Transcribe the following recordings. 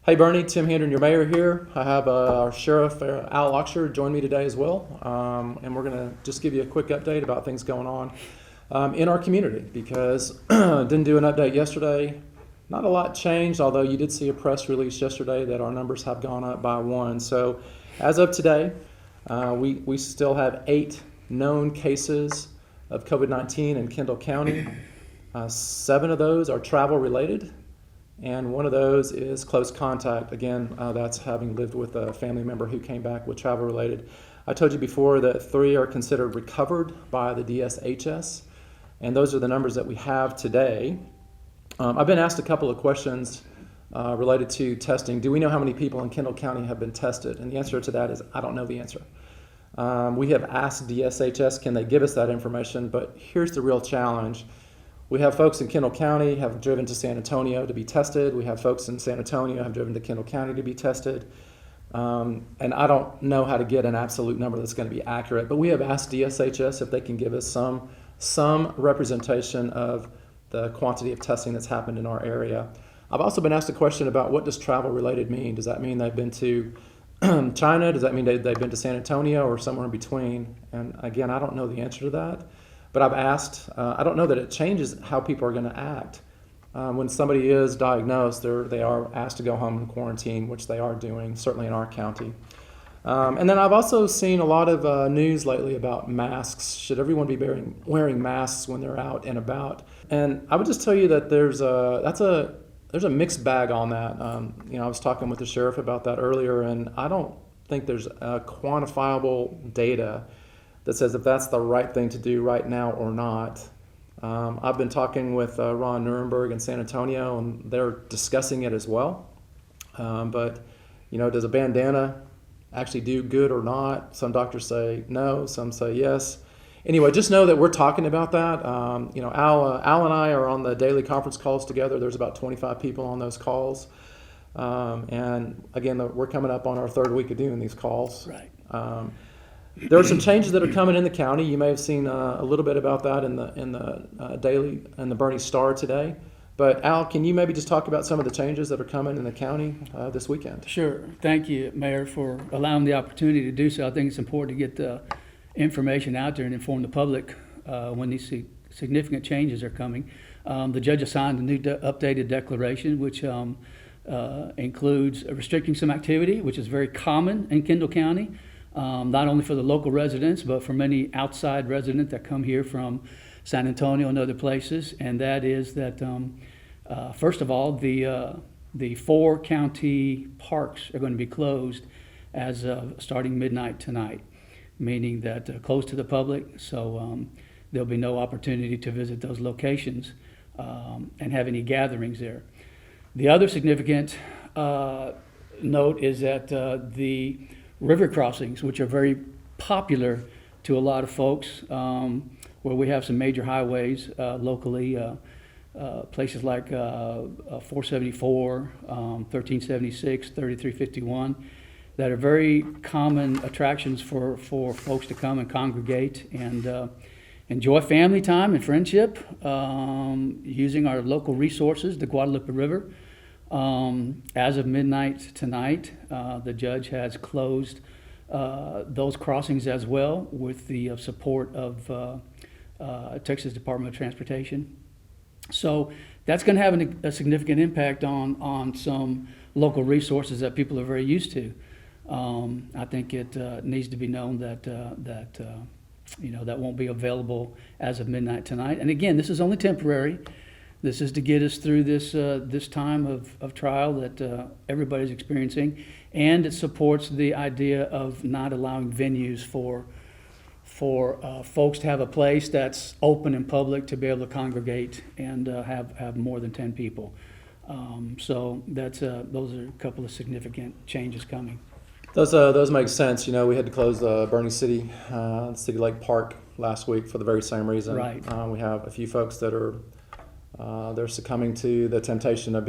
Hey Bernie, Tim Handren, your mayor here. I have our sheriff, Al Auxier, join me today as well. And we're going to just give you a quick update about things going on in our community because didn't do an update yesterday. Not a lot changed, although you did see a press release yesterday that our numbers have gone up by 1. So as of today, we still have 8 known cases of COVID-19 in Kendall County. 7 of those are travel related. And one of those is close contact. Again, that's having lived with a family member who came back with travel related. I told you before that 3 are considered recovered by the DSHS, and those are the numbers that we have today. I've been asked a couple of questions related to testing. Do we know how many people in Kendall County have been tested? And the answer to that is I don't know the answer. We have asked DSHS, can they give us that information? But here's the real challenge. We have folks in Kendall County have driven to San Antonio to be tested. We have folks in San Antonio have driven to Kendall County to be tested. And I don't know how to get an absolute number that's going to be accurate, but we have asked DSHS if they can give us some representation of the quantity of testing that's happened in our area. I've also been asked a question about what does travel related mean? Does that mean they've been to China? Does that mean they've been to San Antonio or somewhere in between? And again, I don't know the answer to that. But I've asked, I don't know that it changes how people are going to act. When somebody is diagnosed, they are asked to go home and quarantine, which they are doing, certainly in our county. And then I've also seen a lot of news lately about masks. Should everyone be wearing masks when they're out and about? And I would just tell you that there's a mixed bag on that. I was talking with the sheriff about that earlier, and I don't think there's quantifiable data that says if that's the right thing to do right now or not. I've been talking with Ron Nuremberg in San Antonio, and they're discussing it as well. But does a bandana actually do good or not? Some doctors say no, some say yes. Anyway, just know that we're talking about that. Al and I are on the daily conference calls together. There's about 25 people on those calls. And again, we're coming up on our 3rd week of doing these calls. Right. There are some changes that are coming in the county. You may have seen a little bit about that in the daily and the Bernie Star today. But Al, can you maybe just talk about some of the changes that are coming in the county this weekend? Sure. Thank you, Mayor, for allowing the opportunity to do so. I think it's important to get the information out there and inform the public when these significant changes are coming. The judge assigned a new updated declaration, which includes restricting some activity, which is very common in Kendall County. Not only for the local residents, but for many outside residents that come here from San Antonio and other places. And that is that, first of all, the 4 county parks are going to be closed as of starting midnight tonight, meaning that closed to the public. So there'll be no opportunity to visit those locations and have any gatherings there. The other significant note is that the river crossings, which are very popular to a lot of folks, where we have some major highways locally, places like 474, 1376, 3351, that are very common attractions for folks to come and congregate and enjoy family time and friendship using our local resources, the Guadalupe River. As of midnight tonight, the judge has closed those crossings as well with the support of Texas Department of Transportation. So that's going to have a significant impact on some local resources that people are very used to. I think it needs to be known that that won't be available as of midnight tonight. And again, this is only temporary. This is to get us through this time of trial that everybody's experiencing, and it supports the idea of not allowing venues for folks to have a place that's open and public to be able to congregate and have more than 10 people. So those are a couple of significant changes coming. Those make sense. We had to close Bernie City Lake Park last week for the very same reason. Right. We have a few folks that are they're succumbing to the temptation of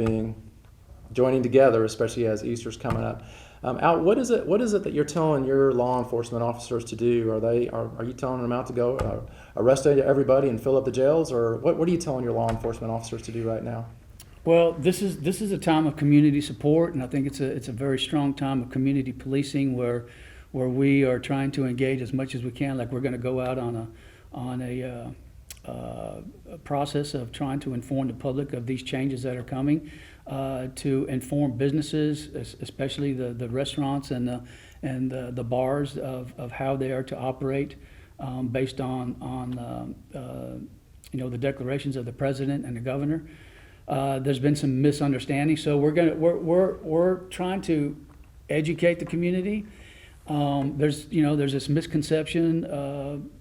joining together, especially as Easter's coming up. Al, what is it that you're telling your law enforcement officers to do? Are you telling them out to go arrest everybody and fill up the jails, or what are you telling your law enforcement officers to do right now? Well, this is a time of community support, and I think it's a very strong time of community policing where we are trying to engage as much as we can. Like we're going to go out on a process of trying to inform the public of these changes that are coming, to inform businesses, especially the restaurants and the bars of how they are to operate, based on the declarations of the president and the governor. There's been some misunderstanding, so we're trying to educate the community. There's this misconception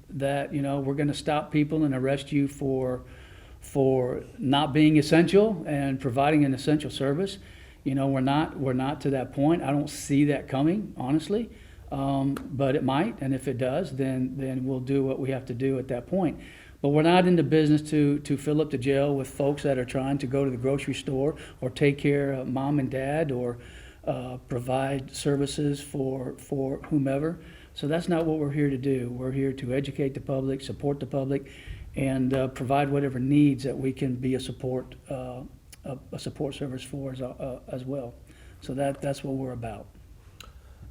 that we're going to stop people and arrest you for not being essential and providing an essential service. We're not to that point. I don't see that coming, honestly, but it might, and if it does, then we'll do what we have to do at that point. But we're not in the business to fill up the jail with folks that are trying to go to the grocery store or take care of mom and dad or provide services for whomever. So that's not what we're here to do. We're here to educate the public, support the public, and provide whatever needs that we can be a support service for as well. So that's what we're about.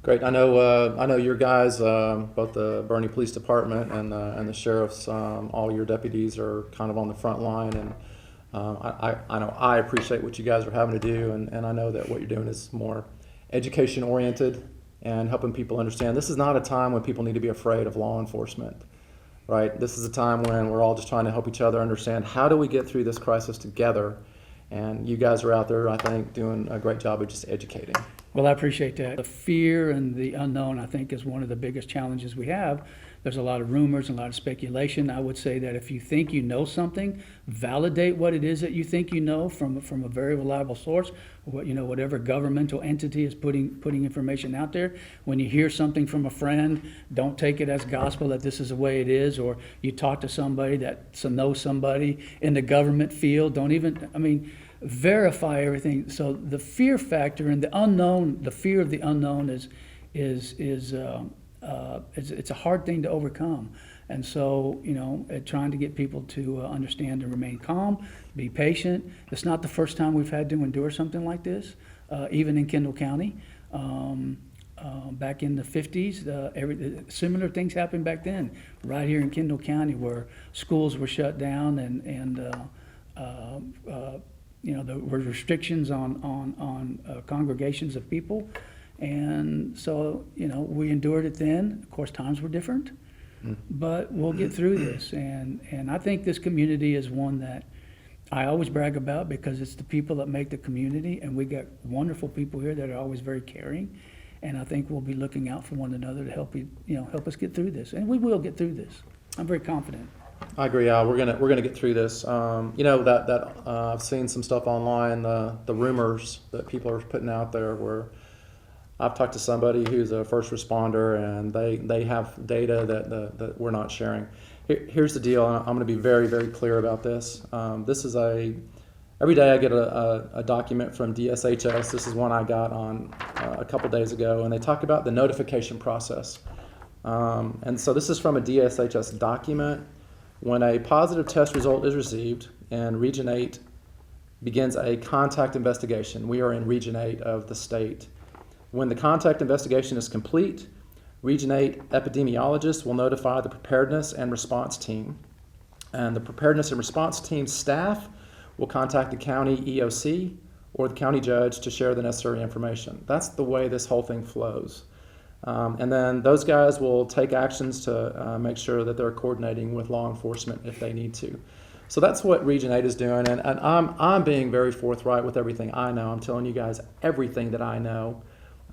Great. I know your guys, both the Bernie Police Department and the sheriffs, all your deputies are kind of on the front line, and I know I appreciate what you guys are having to do, and I know that what you're doing is more education oriented and helping people understand this is not a time when people need to be afraid of law enforcement, right? This is a time when we're all just trying to help each other understand how do we get through this crisis together, and you guys are out there, I think, doing a great job of just educating. Well, I appreciate that. The fear and the unknown, I think, is one of the biggest challenges we have. There's a lot of rumors and a lot of speculation. I would say that if you think you know something, validate what it is that you think you know from a very reliable source. Whatever governmental entity is putting information out there. When you hear something from a friend, don't take it as gospel that this is the way it is. Or you talk to somebody that knows somebody in the government field. Verify everything. So the fear factor and the unknown, the fear of the unknown is it's a hard thing to overcome. And so, trying to get people to understand and remain calm, be patient. It's not the first time we've had to endure something like this, even in Kendall County. Back in the 50s, similar things happened back then, right here in Kendall County, where schools were shut down and there were restrictions on congregations of people. And so, we endured it then. Of course, times were different, but we'll get through this. And I think this community is one that I always brag about because it's the people that make the community. And we got wonderful people here that are always very caring. And I think we'll be looking out for one another to help us get through this. And we will get through this. I'm very confident. I agree, Al. We're gonna get through this. I've seen some stuff online, the rumors that people are putting out there, where I've talked to somebody who's a first responder, and they have data that we're not sharing. Here's the deal. I'm going to be very, very clear about this. This is every day I get a document from DSHS. This is one I got on a couple days ago, and they talk about the notification process. And so this is from a DSHS document. When a positive test result is received and Region 8 begins a contact investigation, we are in Region 8 of the state. When the contact investigation is complete, Region 8 epidemiologists will notify the preparedness and response team. And the preparedness and response team staff will contact the county EOC or the county judge to share the necessary information. That's the way this whole thing flows. And then those guys will take actions to make sure that they're coordinating with law enforcement if they need to. So that's what Region 8 is doing, and I'm being very forthright with everything I know. I'm telling you guys everything that I know.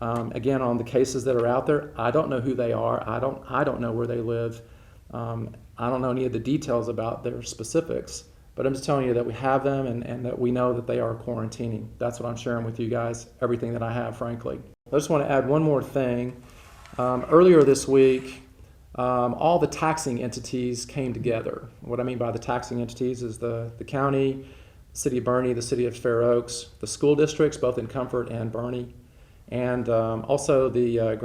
Again, on the cases that are out there, I don't know who they are. I don't know where they live. I don't know any of the details about their specifics, but I'm just telling you that we have them and that we know that they are quarantining. That's what I'm sharing with you guys, everything that I have, frankly. I just want to add one more thing. Earlier this week, all the taxing entities came together. What I mean by the taxing entities is the county, the city of Bernie, the city of Fair Oaks, the school districts, both in Comfort and Bernie, and also the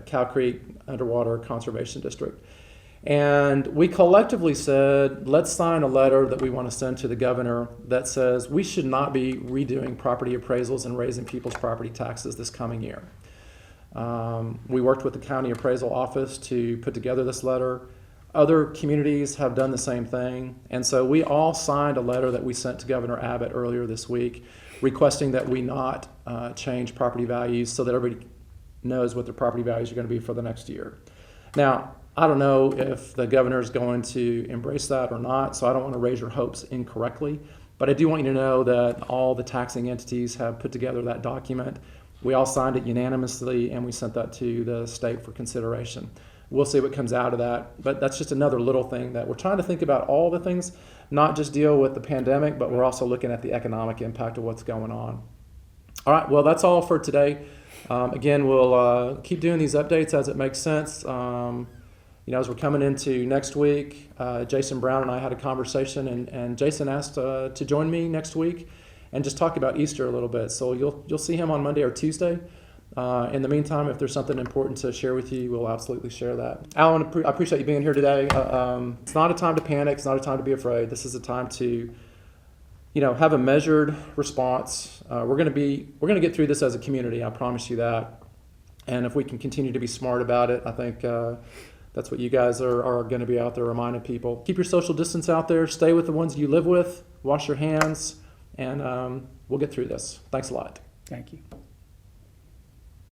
Cow Creek Underwater Conservation District. And we collectively said, let's sign a letter that we want to send to the governor that says we should not be redoing property appraisals and raising people's property taxes this coming year. We worked with the county appraisal office to put together this letter. Other communities have done the same thing. And so we all signed a letter that we sent to Governor Abbott earlier this week requesting that we not change property values so that everybody knows what their property values are going to be for the next year. Now, I don't know if the governor is going to embrace that or not, so I don't want to raise your hopes incorrectly. But I do want you to know that all the taxing entities have put together that document. We all signed it unanimously, and we sent that to the state for consideration. We'll see what comes out of that. But that's just another little thing that we're trying to think about all the things, not just deal with the pandemic, but we're also looking at the economic impact of what's going on. All right, well, that's all for today. Again, we'll keep doing these updates as it makes sense. As we're coming into next week, Jason Brown and I had a conversation, and Jason asked to join me next week and just talk about Easter a little bit. So you'll see him on Monday or Tuesday. In the meantime, if there's something important to share with you, we'll absolutely share that. Alan, I appreciate you being here today. It's not a time to panic. It's not a time to be afraid. This is a time to, have a measured response. We're going to get through this as a community. I promise you that. And if we can continue to be smart about it, I think that's what you guys are going to be out there reminding people. Keep your social distance out there. Stay with the ones you live with. Wash your hands, and we'll get through this. Thanks a lot. Thank you.